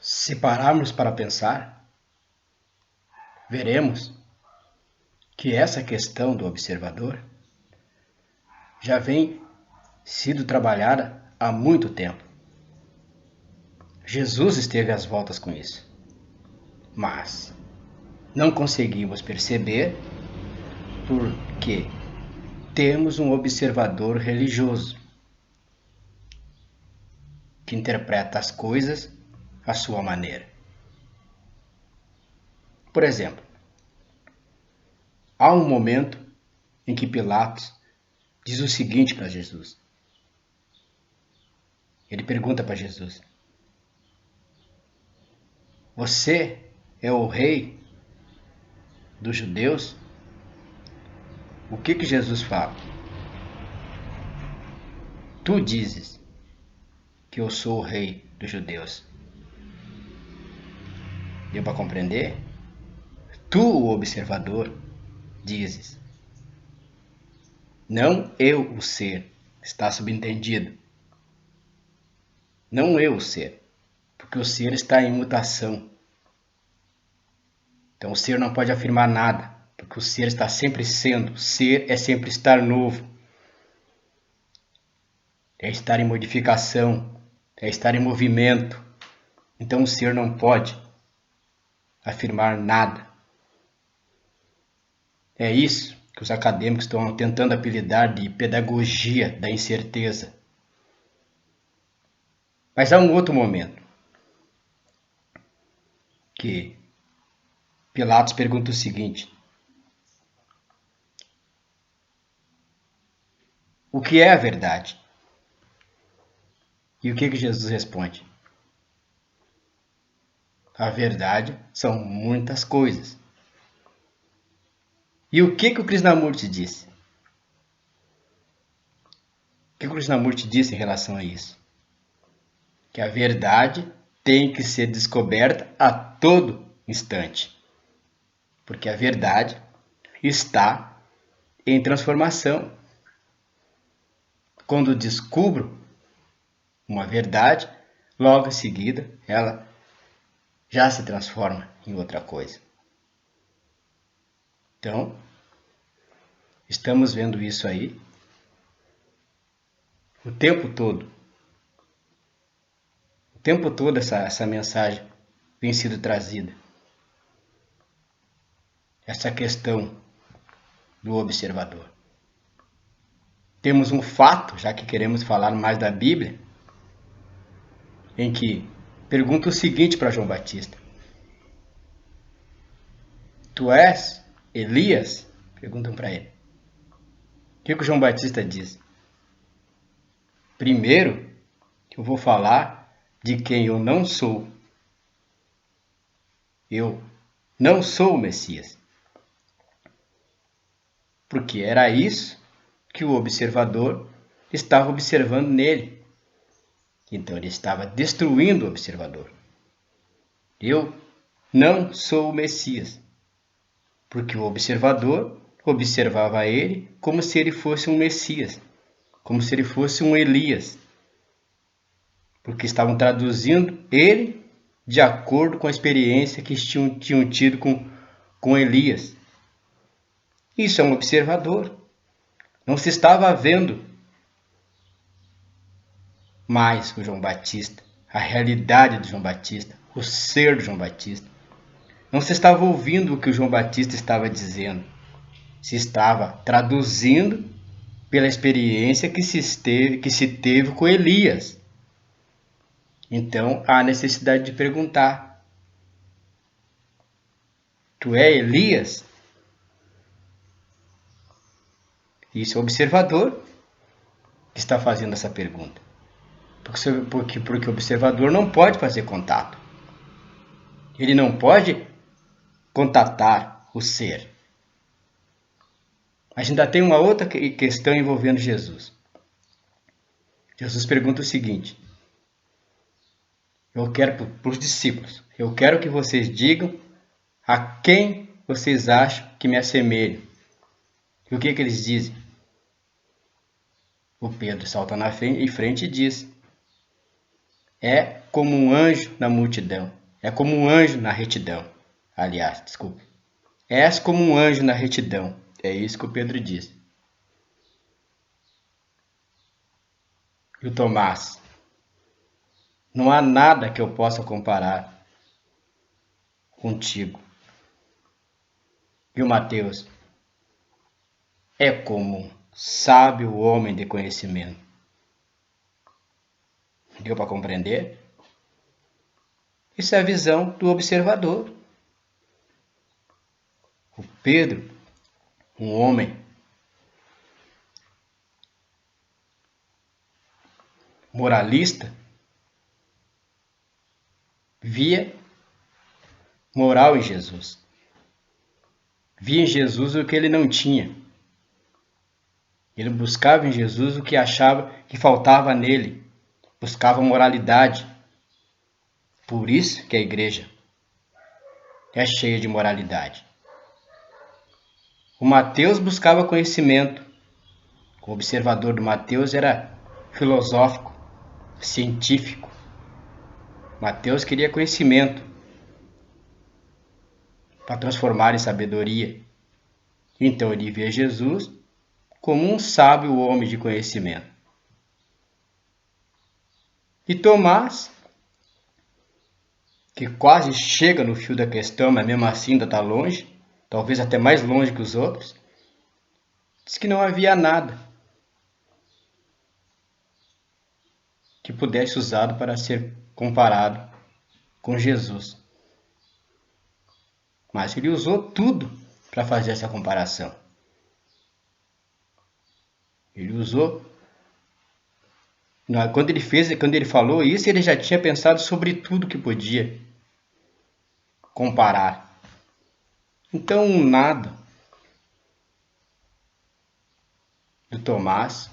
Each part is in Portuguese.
Se pararmos para pensar, veremos que essa questão do observador já vem sido trabalhada há muito tempo. Jesus esteve às voltas com isso, mas não conseguimos perceber porque temos um observador religioso que interpreta as coisas à sua maneira. Por exemplo, há um momento em que Pilatos diz o seguinte para Jesus. Ele pergunta para Jesus: Você é o rei dos judeus? O que Jesus fala? Tu dizes que eu sou o rei dos judeus. Deu para compreender? Tu, o observador, dizes. Não eu, o ser. Está subentendido. Não eu, o ser. Porque o ser está em mutação. Então o ser não pode afirmar nada. Porque o ser está sempre sendo. Ser é sempre estar novo. É estar em modificação. É estar em movimento. Então o ser não pode afirmar nada. É isso que os acadêmicos estão tentando apelidar de pedagogia da incerteza. Mas há um outro momento que Pilatos pergunta o seguinte: o que é a verdade? E o que Jesus responde? A verdade são muitas coisas. E o que o Krishnamurti disse? O que o Krishnamurti disse em relação a isso? Que a verdade tem que ser descoberta a todo instante. Porque a verdade está em transformação. Quando descubro uma verdade, logo em seguida ela já se transforma em outra coisa. Então, estamos vendo isso aí o tempo todo. O tempo todo essa mensagem vem sendo trazida. Essa questão do observador. Temos um fato, já que queremos falar mais da Bíblia, em que pergunta o seguinte para João Batista: Tu és Elias? Perguntam para ele. O que o João Batista diz? Primeiro, eu vou falar de quem eu não sou. Eu não sou o Messias. Porque era isso que o observador estava observando nele. Então ele estava destruindo o observador. Eu não sou o Messias. Porque o observador observava ele como se ele fosse um Messias, como se ele fosse um Elias. Porque estavam traduzindo ele de acordo com a experiência que tinham tido com Elias. Isso é um observador. Não se estava vendo mais o João Batista, a realidade do João Batista, o ser do João Batista. Não se estava ouvindo o que o João Batista estava dizendo. Se estava traduzindo pela experiência que se teve com Elias. Então há necessidade de perguntar: Tu é Elias? Isso é o observador que está fazendo essa pergunta. Porque o observador não pode fazer contato. Ele não pode contatar o ser. Mas ainda tem uma outra questão envolvendo Jesus. Jesus pergunta o seguinte: eu quero para os discípulos, eu quero que vocês digam a quem vocês acham que me assemelho. E o que eles dizem? O Pedro salta na frente e diz: É como um anjo na multidão. É como um anjo na retidão. Aliás, desculpe. És como um anjo na retidão. É isso que o Pedro diz. E o Tomás. Não há nada que eu possa comparar contigo. E o Mateus. É como um sábio homem de conhecimento. Deu para compreender? Isso é a visão do observador. O Pedro, um homem moralista, via moral em Jesus. Via em Jesus o que ele não tinha. Ele buscava em Jesus o que achava que faltava nele. Buscava moralidade. Por isso que a igreja é cheia de moralidade. O Mateus buscava conhecimento. O observador do Mateus era filosófico, científico. Mateus queria conhecimento para transformar em sabedoria. Então ele via Jesus como um sábio homem de conhecimento. E Tomás, que quase chega no fio da questão, mas mesmo assim ainda está longe, talvez até mais longe que os outros, diz que não havia nada que pudesse usado para ser comparado com Jesus. Mas ele usou tudo para fazer essa comparação. Ele usou. Quando ele falou isso, ele já tinha pensado sobre tudo que podia comparar. Então, o nada do Tomás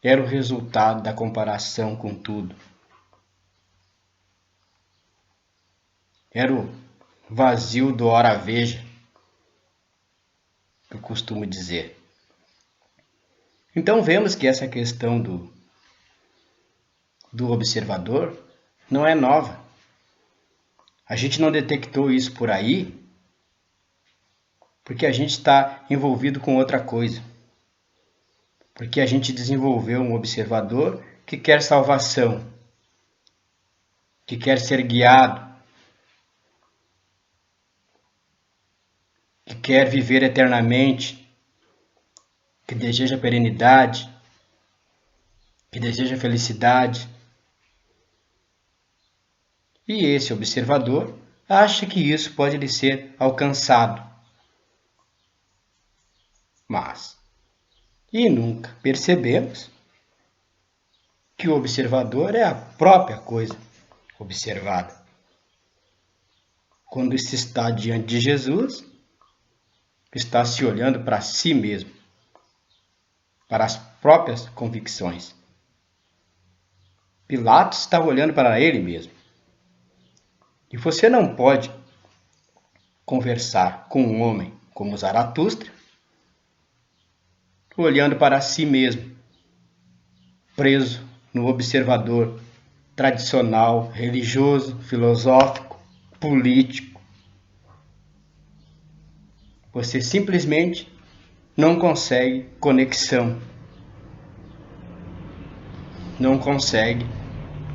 era o resultado da comparação com tudo. Era o vazio do ora veja, que eu costumo dizer. Então vemos que essa questão do observador não é nova. A gente não detectou isso por aí porque a gente está envolvido com outra coisa. Porque a gente desenvolveu um observador que quer salvação, que quer ser guiado, que quer viver eternamente, que deseja perenidade, que deseja felicidade. E esse observador acha que isso pode lhe ser alcançado. Mas, e nunca percebemos que o observador é a própria coisa observada. Quando se está diante de Jesus, está se olhando para si mesmo, para as próprias convicções. Pilatos estava olhando para ele mesmo. E você não pode conversar com um homem como Zaratustra, olhando para si mesmo, preso no observador tradicional, religioso, filosófico, político. Você simplesmente não consegue conexão, não consegue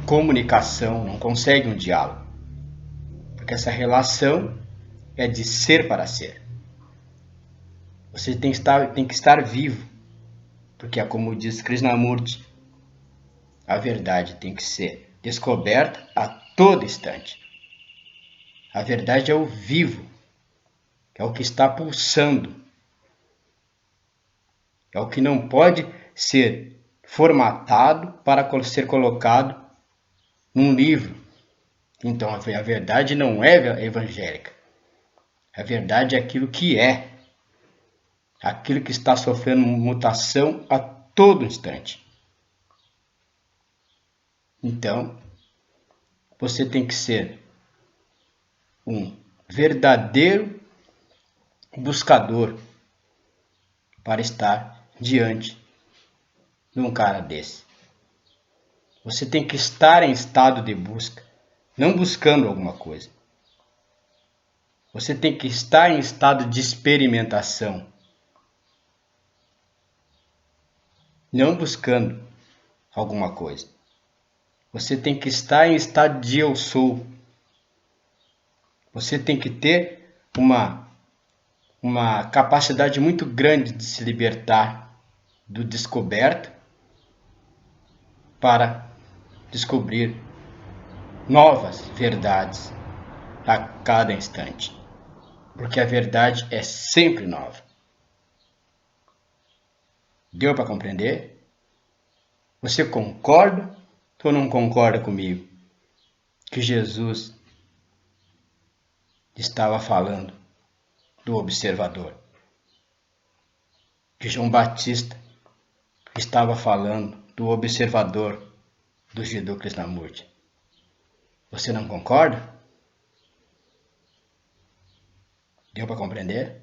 comunicação, não consegue um diálogo. Porque essa relação é de ser para ser. Você tem que estar vivo, porque é como diz Krishnamurti, a verdade tem que ser descoberta a todo instante. A verdade é o vivo, é o que está pulsando, é o que não pode ser formatado para ser colocado num livro. Então a verdade não é evangélica. A verdade é aquilo que é, aquilo que está sofrendo mutação a todo instante. Então, você tem que ser um verdadeiro buscador para estar diante de um cara desse. Você tem que estar em estado de busca, não buscando alguma coisa. Você tem que estar em estado de experimentação, não buscando alguma coisa. Você tem que estar em estado de eu sou. Você tem que ter uma capacidade muito grande de se libertar do descoberto para descobrir novas verdades a cada instante. Porque a verdade é sempre nova. Deu para compreender? Você concorda ou não concorda comigo que Jesus estava falando do observador? Que João Batista estava falando do observador do Jiddu Krishnamurti? Você não concorda? Deu para compreender?